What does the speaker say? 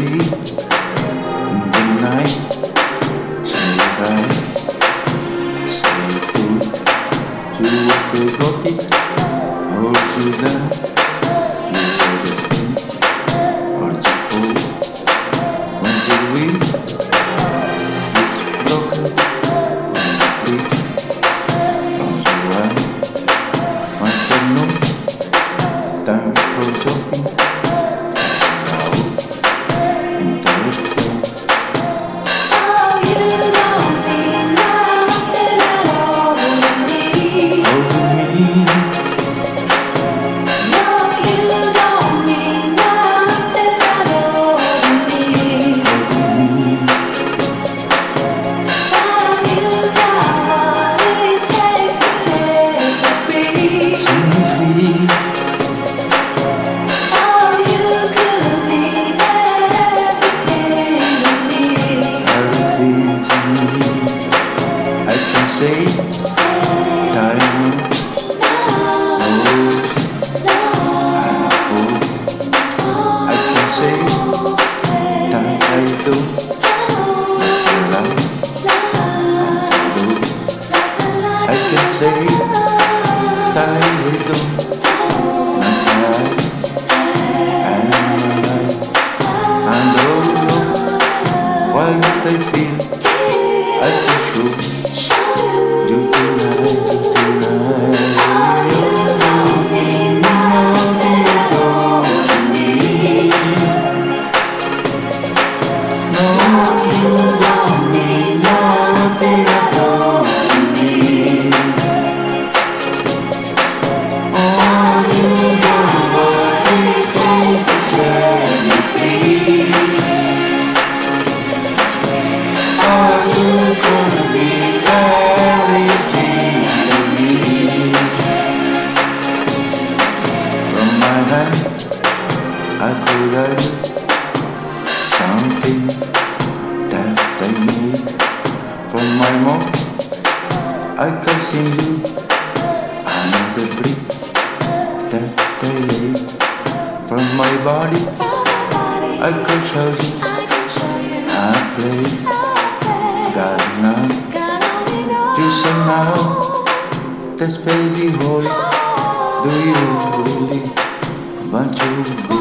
be in the night. Say bye, say good to what they got it, or to them. You are the thing, or to fall. When the wind is broken, when the sleep comes around. Once you know, time for talking. Do you really want to go?